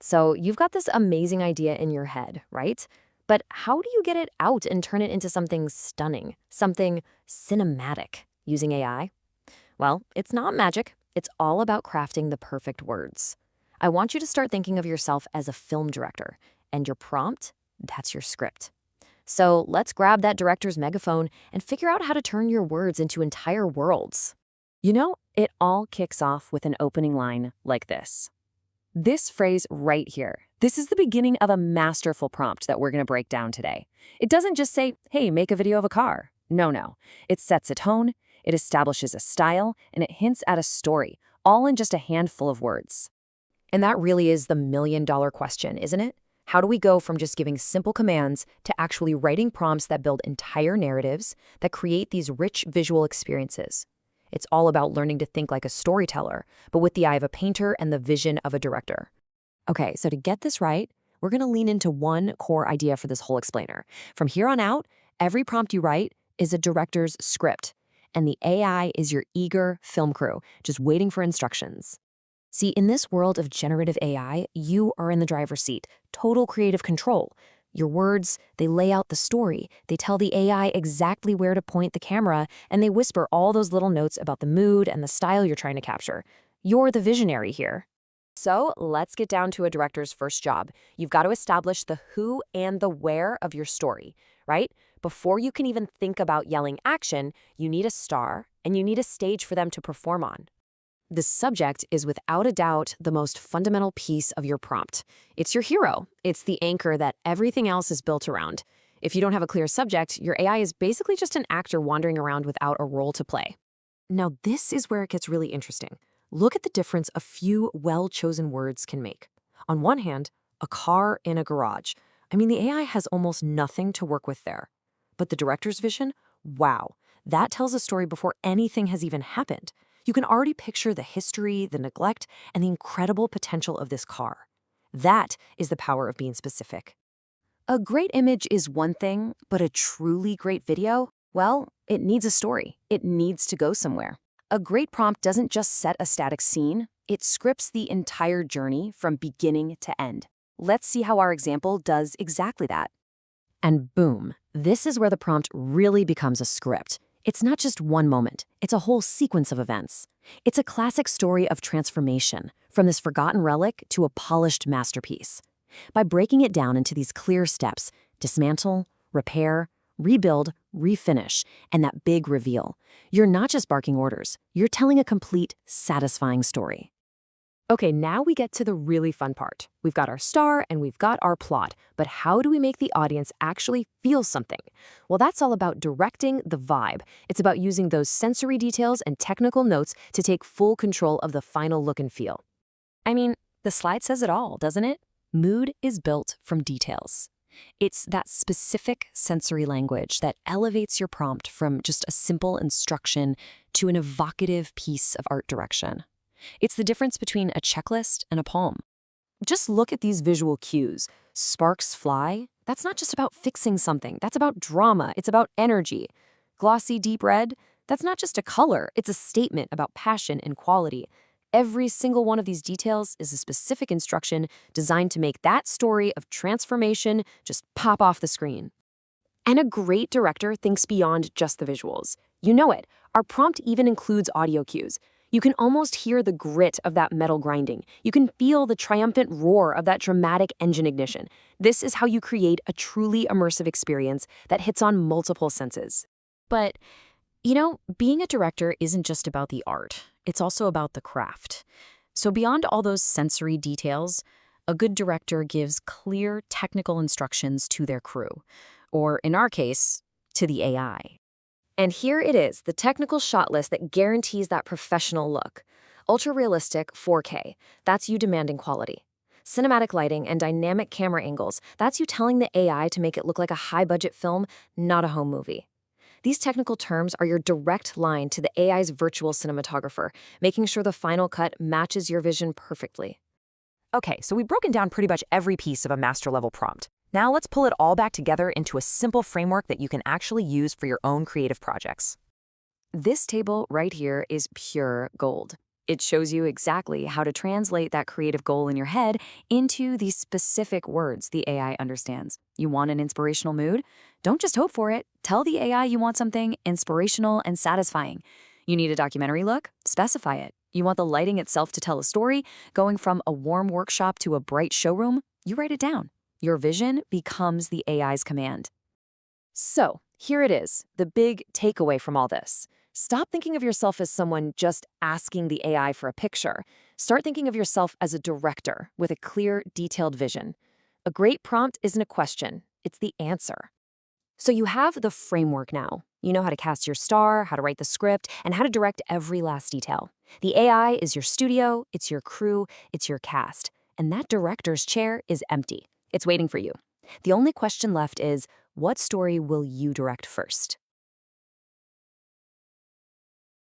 So you've got this amazing idea in your head, right? But how do you get it out and turn it into something stunning, something cinematic using AI? Well, it's not magic. It's all about crafting the perfect words. I want you to start thinking of yourself as a film director, and your prompt, that's your script. So let's grab that director's megaphone and figure out how to turn your words into entire worlds. It all kicks off with an opening line like this. This phrase right here, this is the beginning of a masterful prompt that we're going to break down today. It doesn't just say, hey, make a video of a car. No. It sets a tone, it establishes a style, and it hints at a story, all in just a handful of words. And that really is the million-dollar question, isn't it? How do we go from just giving simple commands to actually writing prompts that build entire narratives, that create these rich visual experiences? It's all about learning to think like a storyteller, but with the eye of a painter and the vision of a director. Okay, so to get this right, we're going to lean into one core idea for this whole explainer. From here on out, every prompt you write is a director's script, and the AI is your eager film crew, just waiting for instructions. See, in this world of generative AI, you are in the driver's seat, total creative control. Your words, they lay out the story, they tell the AI exactly where to point the camera, and they whisper all those little notes about the mood and the style you're trying to capture. You're the visionary here. So let's get down to a director's first job. You've got to establish the who and the where of your story, right? Before you can even think about yelling action, you need a star and you need a stage for them to perform on. The subject is without a doubt the most fundamental piece of your prompt. It's your hero. It's the anchor that everything else is built around. If you don't have a clear subject, your AI is basically just an actor wandering around without a role to play. Now, this is where it gets really interesting. Look at the difference a few well-chosen words can make. On one hand, a car in a garage. The AI has almost nothing to work with there. But the director's vision? Wow, that tells a story before anything has even happened. You can already picture the history, the neglect, and the incredible potential of this car. That is the power of being specific. A great image is one thing, but a truly great video, well, it needs a story. It needs to go somewhere. A great prompt doesn't just set a static scene, it scripts the entire journey from beginning to end. Let's see how our example does exactly that. And boom, this is where the prompt really becomes a script. It's not just one moment, it's a whole sequence of events. It's a classic story of transformation, from this forgotten relic to a polished masterpiece. By breaking it down into these clear steps, dismantle, repair, rebuild, refinish, and that big reveal, you're not just barking orders, you're telling a complete, satisfying story. Okay, now we get to the really fun part. We've got our star and we've got our plot, but how do we make the audience actually feel something? Well, that's all about directing the vibe. It's about using those sensory details and technical notes to take full control of the final look and feel. The slide says it all, doesn't it? Mood is built from details. It's that specific sensory language that elevates your prompt from just a simple instruction to an evocative piece of art direction. It's the difference between a checklist and a poem. Just look at these visual cues. Sparks fly. That's not just about fixing something. That's about drama. It's about energy. Glossy deep red. That's not just a color. It's a statement about passion and quality. Every single one of these details is a specific instruction designed to make that story of transformation just pop off the screen. And a great director thinks beyond just the visuals. You know it. Our prompt even includes audio cues. You can almost hear the grit of that metal grinding. You can feel the triumphant roar of that dramatic engine ignition. This is how you create a truly immersive experience that hits on multiple senses. But, being a director isn't just about the art. It's also about the craft. So beyond all those sensory details, a good director gives clear technical instructions to their crew, or in our case, to the AI. And here it is, the technical shot list that guarantees that professional look. Ultra-realistic 4K, that's you demanding quality. Cinematic lighting and dynamic camera angles, that's you telling the AI to make it look like a high-budget film, not a home movie. These technical terms are your direct line to the AI's virtual cinematographer, making sure the final cut matches your vision perfectly. Okay, so we've broken down pretty much every piece of a master-level prompt. Now let's pull it all back together into a simple framework that you can actually use for your own creative projects. This table right here is pure gold. It shows you exactly how to translate that creative goal in your head into the specific words the AI understands. You want an inspirational mood? Don't just hope for it. Tell the AI you want something inspirational and satisfying. You need a documentary look? Specify it. You want the lighting itself to tell a story, going from a warm workshop to a bright showroom? You write it down. Your vision becomes the AI's command. So, here it is, the big takeaway from all this. Stop thinking of yourself as someone just asking the AI for a picture. Start thinking of yourself as a director with a clear, detailed vision. A great prompt isn't a question, it's the answer. So you have the framework now. You know how to cast your star, how to write the script, and how to direct every last detail. The AI is your studio, it's your crew, it's your cast. And that director's chair is empty. It's waiting for you. The only question left is, what story will you direct first?